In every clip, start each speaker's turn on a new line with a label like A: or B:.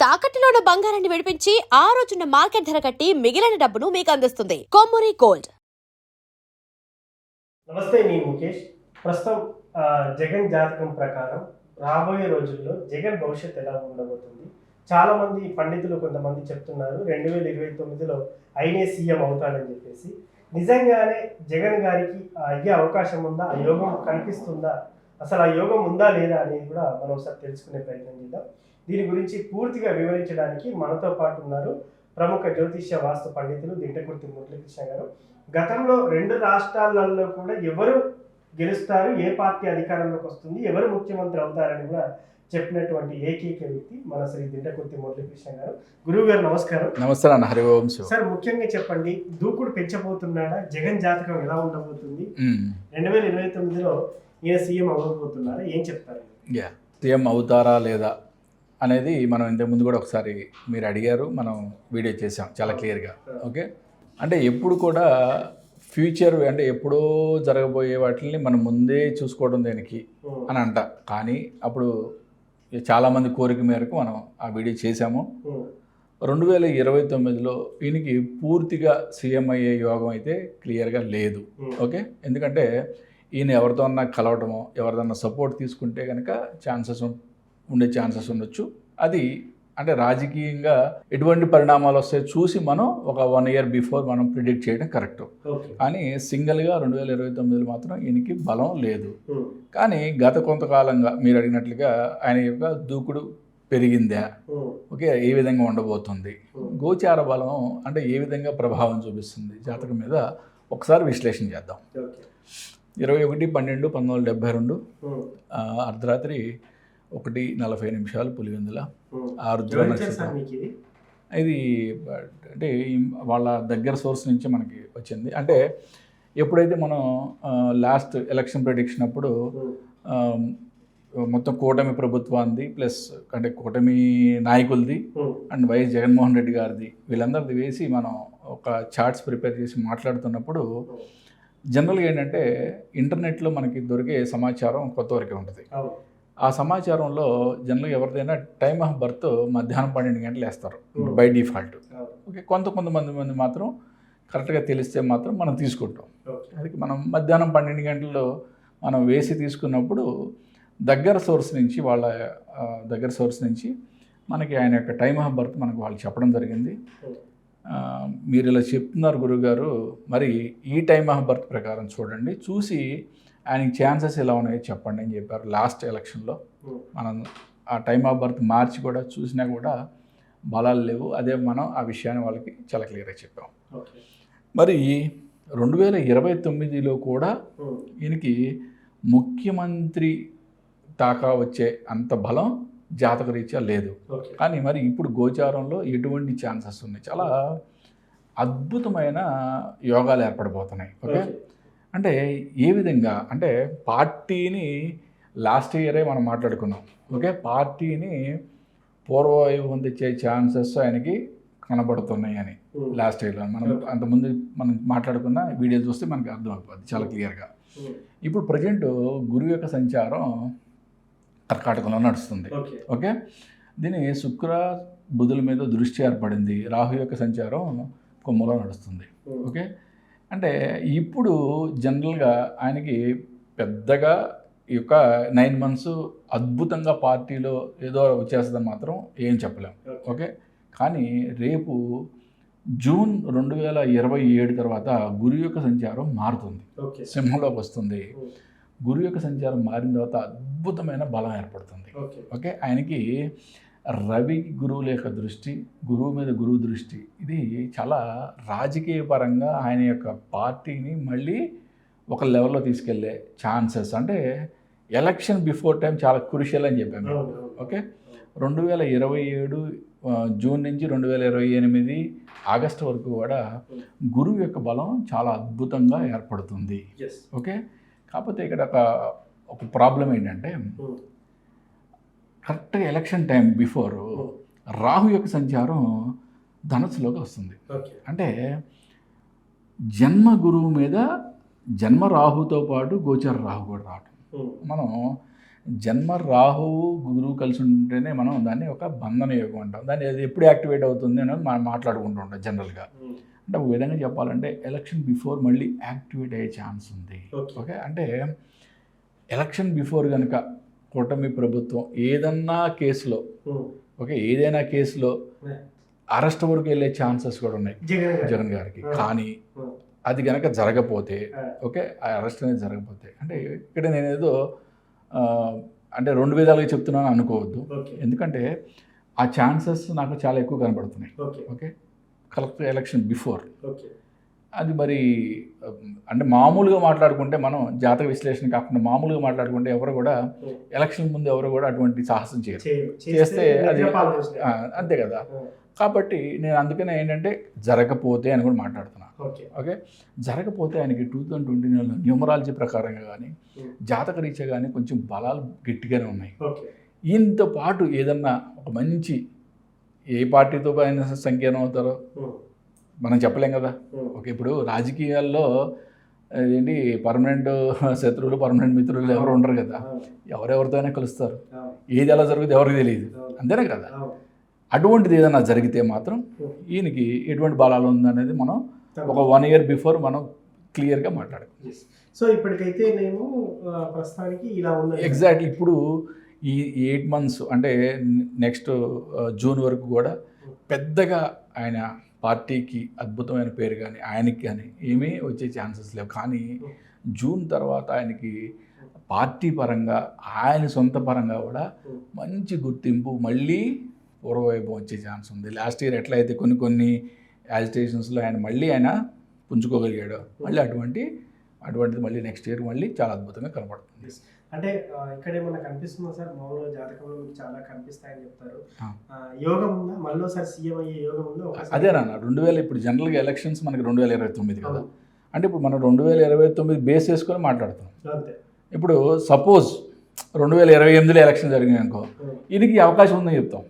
A: తాకట్టులో ఉన్న బంగారాన్ని విడిపించి ఆ రోజున్న మార్కెట్ ధర కట్టి మిగిలిన డబ్బును మీకు అందిస్తుంది కొమ్మూరి గోల్డ్.
B: నమస్తే, నేను ముఖేష్. ప్రస్తుతం జగన్ జాతకం ప్రకారం రాబోయే రోజుల్లో జగన్ భవిష్యత్తు ఎలా ఉండబోతుంది? చాలా మంది పండితులు కొంతమంది చెప్తున్నారు 2029లో ఆయనే సీఎం అవుతాడని చెప్పేసి. నిజంగానే జగన్ గారికి అయ్యే అవకాశం ఉందా? ఆ యోగం కనిపిస్తుందా? అసలు ఆ యోగం ఉందా లేదా అనేది కూడా మనం ఒకసారి తెలుసుకునే ప్రయత్నం చేద్దాం. దీని గురించి పూర్తిగా వివరించడానికి మనతో పాటు ఉన్నారు ప్రముఖ జ్యోతిష్య వాస్తు పండితులు దింటకుర్తి మురళీకృష్ణ గారు. గతంలో 2 రాష్ట్రాలలో కూడా ఎవరు గెలుస్తారు, ఏ పార్టీ అధికారంలోకి వస్తుంది, ఎవరు ముఖ్యమంత్రి అవుతారని కూడా చెప్పినటువంటి ఏకైక వ్యక్తి మన శ్రీ దింటకుర్తి మురళీకృష్ణ గారు. గురువు గారు నమస్కారం.
C: నమస్తే అన్న, హరి ఓం.
B: సార్, ముఖ్యంగా చెప్పండి, దూకుడు పెంచబోతున్నాడా? జగన్ జాతకం ఎలా ఉండబోతుంది? 2029లో ఈయన సీఎం అవ్వబోతున్నారా? ఏం చెప్తారు?
C: సీఎం అవుతారా లేదా అనేది మనం ఇంతకుముందు కూడా ఒకసారి మీరు అడిగారు, మనం వీడియో చేసాం చాలా క్లియర్గా. ఓకే, అంటే ఎప్పుడు కూడా ఫ్యూచర్ అంటే ఎప్పుడో జరగబోయే వాటిని మనం ముందే చూసుకోవడం దేనికి అని అంట. కానీ అప్పుడు చాలామంది కోరిక మేరకు మనం ఆ వీడియో చేసాము. 2029లో ఈయనకి పూర్తిగా సీఎం అయ్యే యోగం అయితే క్లియర్గా లేదు. ఓకే, ఎందుకంటే ఈయన ఎవరితోన్నా కలవటమో ఎవరిదన్నా సపోర్ట్ తీసుకుంటే కనుక ఉండే ఛాన్సెస్ ఉండొచ్చు. అది అంటే రాజకీయంగా ఎటువంటి పరిణామాలు వస్తాయో చూసి మనం ఒక 1 year బిఫోర్ మనం ప్రిడిక్ట్ చేయడం కరెక్ట్. కానీ సింగిల్గా 2029లో మాత్రం ఈయనకి బలం లేదు. కానీ గత కొంతకాలంగా మీరు అడిగినట్లుగా ఆయన యొక్క దూకుడు పెరిగిందా, ఓకే, ఏ విధంగా ఉండబోతుంది, గోచార బలం అంటే ఏ విధంగా ప్రభావం చూపిస్తుంది జాతకం మీద ఒకసారి విశ్లేషణ చేద్దాం. 21/12/1972 అర్ధరాత్రి 1:40 పులివెందుల 6 నక్షత్రం. ఇది అంటే వాళ్ళ దగ్గర సోర్స్ నుంచి మనకి వచ్చింది. అంటే ఎప్పుడైతే మనం లాస్ట్ ఎలక్షన్ ప్రెడిక్షన్ అప్పుడు మొత్తం కూటమి ప్రభుత్వాన్ని ప్లస్ అంటే కూటమి నాయకులది అండ్ వైఎస్ జగన్మోహన్ రెడ్డి గారిది వీళ్ళందరిది వేసి మనం ఒక చార్ట్స్ ప్రిపేర్ చేసి మాట్లాడుతున్నప్పుడు జనరల్గా ఏంటంటే ఇంటర్నెట్లో మనకి దొరికే సమాచారం కొంతవరకే ఉంటుంది. ఆ సమాచారంలో జనరల్గా ఎవరిదైనా టైమ్ ఆఫ్ బర్త్ మధ్యాహ్నం 12 గంటలు వేస్తారు బై డిఫాల్ట్. ఓకే, కొంతమంది మాత్రం కరెక్ట్గా తెలిస్తే మాత్రం మనం తీసుకుంటాం. అది మనం మధ్యాహ్నం 12 గంటల్లో మనం వేసి తీసుకున్నప్పుడు దగ్గర సోర్స్ నుంచి మనకి ఆయన యొక్క టైమ్ ఆఫ్ బర్త్ మనకు వాళ్ళు చెప్పడం జరిగింది. మీరు ఇలా చెప్తున్నారు గురువుగారు, మరి ఈ టైమ్ ఆఫ్ బర్త్ ప్రకారం చూడండి, చూసి ఆయనకి ఛాన్సెస్ ఎలా ఉన్నాయో చెప్పండి అని చెప్పారు. లాస్ట్ ఎలక్షన్లో మనం ఆ టైమ్ ఆఫ్ బర్త్ మార్చి కూడా చూసినా కూడా బలాలు లేవు. అదే మనం ఆ విషయాన్ని వాళ్ళకి చాలా క్లియర్గా చెప్పాం. మరి 2029లో కూడా ఈయనకి ముఖ్యమంత్రి దాకా వచ్చే అంత బలం జాతకరీత్యా లేదు. కానీ మరి ఇప్పుడు గోచారంలో ఎటువంటి ఛాన్సెస్ ఉన్నాయి? చాలా అద్భుతమైన యోగాలు ఏర్పడిపోతున్నాయి. ఓకే, అంటే ఏ విధంగా అంటే పార్టీని లాస్ట్ ఇయరే మనం మాట్లాడుకున్నాం. ఓకే, పార్టీని పూర్వవైభవం తెచ్చే ఛాన్సెస్ ఆయనకి కనబడుతున్నాయి అని లాస్ట్ ఇయర్లో మనం అంతకుముందు మనం మాట్లాడుకున్న వీడియో చూస్తే మనకి అర్థమైపోద్ది చాలా క్లియర్గా. ఇప్పుడు ప్రజెంట్ గురువు యొక్క సంచారం కర్కాటకంలో నడుస్తుంది. ఓకే, దీని శుక్ర బుధుల మీద దృష్టి ఏర్పడింది. రాహు యొక్క సంచారం కుంభంలో నడుస్తుంది. ఓకే, అంటే ఇప్పుడు జనరల్గా ఆయనకి పెద్దగా ఈ యొక్క 9 months అద్భుతంగా పార్టీలో ఏదో వచ్చేస్తుందని మాత్రం ఏం చెప్పలేం. ఓకే, కానీ రేపు జూన్ 2027 తర్వాత గురువు యొక్క సంచారం మారుతుంది, సింహంలోకి వస్తుంది. గురువు యొక్క సంచారం మారిన తర్వాత అద్భుతమైన బలం ఏర్పడుతుంది. ఓకే, ఆయనకి రవి గురువుల యొక్క దృష్టి, గురువు మీద గురువు దృష్టి, ఇది చాలా రాజకీయ పరంగా ఆయన యొక్క పార్టీని మళ్ళీ ఒక లెవెల్లో తీసుకెళ్లే ఛాన్సెస్. అంటే ఎలక్షన్ బిఫోర్ టైం చాలా క్రూషియల్ అని చెప్పాము. ఓకే, 2027 జూన్ నుంచి 2028 ఆగస్టు వరకు కూడా గురువు యొక్క బలం చాలా అద్భుతంగా ఏర్పడుతుంది. ఓకే, కాకపోతే ఇక్కడ ఒక ప్రాబ్లం ఏంటంటే కరెక్ట్గా ఎలక్షన్ టైం బిఫోర్ రాహు యొక్క సంచారం ధనస్సులోకి వస్తుంది. అంటే జన్మ గురువు మీద జన్మ రాహుతో పాటు గోచర రాహు కూడా రావటం. మనం జన్మ రాహువు గురువు కలిసి ఉంటేనే మనం దాన్ని ఒక బంధన యోగం అంటాం. దాన్ని అది ఎప్పుడు యాక్టివేట్ అవుతుంది అనేది మనం మాట్లాడుకుంటూ ఉంటాం జనరల్గా. అంటే ఒక విధంగా చెప్పాలంటే ఎలక్షన్ బిఫోర్ మళ్ళీ యాక్టివేట్ అయ్యే ఛాన్స్ ఉంది. ఓకే, అంటే ఎలక్షన్ బిఫోర్ కనుక కూటమి ప్రభుత్వం ఏదన్నా కేసులో ఏదైనా కేసులో అరెస్ట్ వరకు వెళ్ళే ఛాన్సెస్ కూడా ఉన్నాయి జగన్ గారికి. కానీ అది కనుక జరగపోతే, ఆ అరెస్ట్ అనేది జరగపోతే, అంటే ఇక్కడ నేనేదో అంటే రెండు విధాలుగా చెప్తున్నాను అనుకోవద్దు. ఎందుకంటే ఆ ఛాన్సెస్ నాకు చాలా ఎక్కువ కనబడుతున్నాయి. ఓకే, కలెక్టర్ ఎలక్షన్ బిఫోర్ అది మరి అంటే మామూలుగా మాట్లాడుకుంటే మనం జాతక విశ్లేషణ కాకుండా మామూలుగా మాట్లాడుకుంటే ఎవరు కూడా ఎలక్షన్ ముందు ఎవరు కూడా అటువంటి సాహసం చేయరు. చేస్తే అది అంతే కదా. కాబట్టి నేను అందుకనే ఏంటంటే జరగపోతే అని కూడా మాట్లాడుతున్నాను. ఓకే, జరగపోతే ఆయనకి 2029 న్యూమరాలజీ ప్రకారంగా కానీ జాతక రీత్యా కానీ కొంచెం బలాలు గట్టిగానే ఉన్నాయి. ఈయనతో పాటు ఏదన్నా ఒక మంచి ఏ పార్టీతో ఆయన సంఖ్యానం అవుతారో మనం చెప్పలేం కదా. ఓకే, ఇప్పుడు రాజకీయాల్లో ఏంటి పర్మనెంట్ శత్రువులు పర్మనెంట్ మిత్రులు ఎవరు ఉండరు కదా. ఎవరెవరితోనే కలుస్తారు, ఏది ఎలా జరుగుతుంది ఎవరికి తెలియదు, అంతేనే కదా. అటువంటిది ఏదైనా జరిగితే మాత్రం ఈయనకి ఎటువంటి బలాలు ఉందనేది మనం ఒక 1 year బిఫోర్ మనం క్లియర్గా మాట్లాడుకోవాలి.
B: సో ఇప్పటికైతే నేను ప్రస్తుతానికి ఇలా ఉంది
C: ఎగ్జాక్ట్లీ. ఇప్పుడు ఈ 8 months అంటే నెక్స్ట్ జూన్ వరకు కూడా పెద్దగా ఆయన పార్టీకి అద్భుతమైన పేరు కానీ ఆయనకి కానీ ఏమీ వచ్చే ఛాన్సెస్ లేవు. కానీ జూన్ తర్వాత ఆయనకి పార్టీ పరంగా ఆయన సొంత పరంగా కూడా మంచి గుర్తింపు మళ్ళీ పూర్వవైభవం వచ్చే ఛాన్స్ ఉంది. లాస్ట్ ఇయర్ ఎట్లయితే కొన్ని యాజిటేషన్స్లో ఆయన పుంజుకోగలిగాడు, మళ్ళీ అటువంటిది మళ్ళీ నెక్స్ట్ ఇయర్ మళ్ళీ చాలా అద్భుతంగా కనపడుతుంది.
B: అంటే ఇక్కడ ఏమన్నా కనిపిస్తుందా సార్? మామూలుగా జాతకంలో మీకు చాలా కనిపిస్తాయని చెప్తారు. యోగం ఉందా మళ్ళీసారి సీఎం అయ్యే యోగం ఉందా?
C: అదేనా 2000 ఇప్పుడు జనరల్గా ఎలక్షన్స్ మనకి 2029 కదా. అంటే ఇప్పుడు మనం 2029 బేస్ చేసుకొని మాట్లాడుతున్నాం. ఇప్పుడు సపోజ్ 2028లో ఎలక్షన్ జరిగింది అనుకో, ఈయనకి అవకాశం ఉందని చెప్తాం.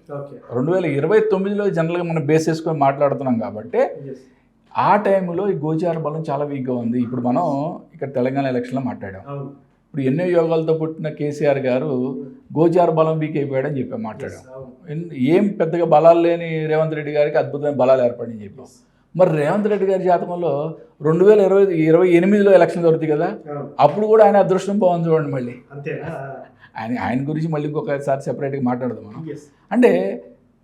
C: 2029లో జనరల్గా మనం బేస్ చేసుకొని మాట్లాడుతున్నాం కాబట్టి ఆ టైంలో ఈ గోచార బలం చాలా వీక్గా ఉంది. ఇప్పుడు మనం ఇక్కడ తెలంగాణ ఎలక్షన్లో మాట్లాడాం. ఇప్పుడు ఎన్నో యోగాలతో పుట్టిన కేసీఆర్ గారు గోచార బలం వీక్ అయిపోయాడని చెప్పి మాట్లాడాం. ఏం పెద్దగా బలాలు లేని రేవంత్ రెడ్డి గారికి అద్భుతమైన బలాలు ఏర్పడని చెప్పాం. మరి రేవంత్ రెడ్డి గారి జాతకంలో 2028లో ఎలక్షన్ జరుగుతుంది కదా, అప్పుడు కూడా ఆయన అదృష్టం బాగుంది చూడండి. మళ్ళీ ఆయన గురించి మళ్ళీ ఇంకొకసారి సెపరేట్గా మాట్లాడదాం మనం. అంటే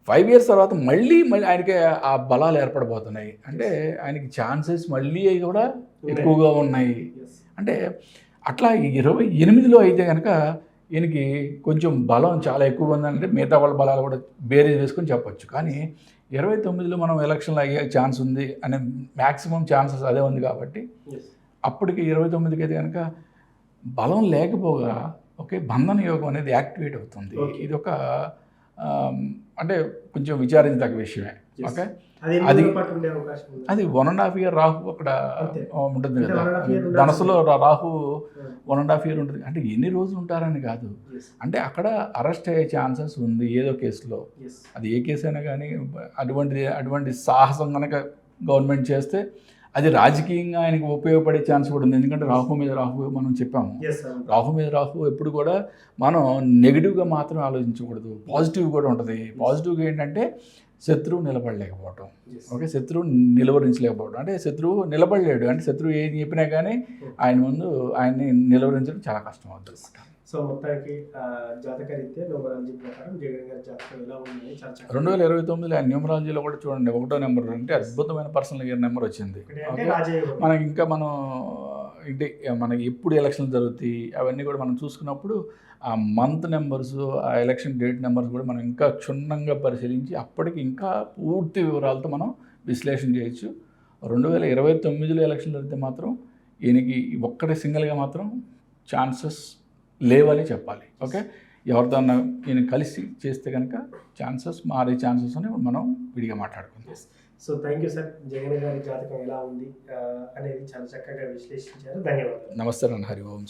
C: 5 years తర్వాత మళ్ళీ ఆయనకి ఆ బలాలు ఏర్పడబోతున్నాయి. అంటే ఆయనకి ఛాన్సెస్ మళ్ళీ కూడా ఎక్కువగా ఉన్నాయి. అంటే అట్లా 28లో అయితే కనుక ఈయనకి కొంచెం బలం చాలా ఎక్కువ ఉందంటే మిగతా వాళ్ళ బలాలు కూడా బేరేజ్ వేసుకొని చెప్పొచ్చు. కానీ 29లో మనం ఎలక్షన్లో అయ్యే ఛాన్స్ ఉంది అనే మ్యాక్సిమం ఛాన్సెస్ అదే ఉంది. కాబట్టి అప్పటికి 29కి అయితే కనుక బలం లేకపోగా బంధన యోగం అనేది యాక్టివేట్ అవుతుంది. ఇది ఒక అంటే కొంచెం విచారించదగ్గ విషయమే. ఓకే, అది 1.5 year రాహు అక్కడ ఉంటుంది కదా, ధనసులో రాహు 1.5 year ఉంటుంది. అంటే ఎన్ని రోజులు ఉంటారని కాదు, అంటే అక్కడ అరెస్ట్ అయ్యే ఛాన్సెస్ ఉంది ఏదో కేసులో. అది ఏ కేసు అయినా కానీ అటువంటి సాహసం కనుక గవర్నమెంట్ చేస్తే అది రాజకీయంగా ఆయనకు ఉపయోగపడే ఛాన్స్ కూడా ఉంది. ఎందుకంటే రాహు మీద రాహు మనం చెప్పాము, రాహు మీద రాహు ఎప్పుడు కూడా మనం నెగిటివ్గా మాత్రం ఆలోచించకూడదు, పాజిటివ్ కూడా ఉంటుంది. పాజిటివ్గా ఏంటంటే శత్రువు నిలబడలేకపోవటం. ఓకే, శత్రువు నిలువరించలేకపోవడం. అంటే శత్రువు నిలబడలేడు, అంటే శత్రువు ఏది చెప్పినా కానీ ఆయన ముందు ఆయన్ని నిలువరించడం చాలా కష్టం అవుతుంది.
B: సో మొత్తానికి జాతకరీత్యా న్యూమరాలజీ ప్రకారం జగన్ గారి జాతకం ఎలా ఉంది?
C: 2029లో ఆయన న్యూమరాలజీలో కూడా చూడండి 1వ నెంబర్ అంటే అద్భుతమైన పర్సనల్ ఇయర్ నెంబర్ వచ్చింది. మనకి ఇంకా మనకి ఎప్పుడు ఎలక్షన్లు జరుగుతాయి అవన్నీ కూడా మనం చూసుకున్నప్పుడు ఆ మంత్ నెంబర్స్, ఆ ఎలక్షన్ డేట్ నెంబర్స్ కూడా మనం ఇంకా క్షుణ్ణంగా పరిశీలించి అప్పటికి ఇంకా పూర్తి వివరాలతో మనం విశ్లేషణ చేయొచ్చు. 2029లో ఎలక్షన్ జరిగితే మాత్రం ఈయనకి ఒక్కటే సింగిల్గా మాత్రం ఛాన్సెస్ లేవని చెప్పాలి. ఓకే, ఎవరితో ఈయన కలిసి చేస్తే కనుక ఛాన్సెస్ మారే ఛాన్సెస్ అని మనం విడిగా మాట్లాడుకుందాం.
B: So thank you sir. Jagan గారి జాతకం ఎలా ఉంది అనేది చాలా చక్కగా విశ్లేషించారు. ధన్యవాదాలు.
C: నమస్తే హరి ఓం.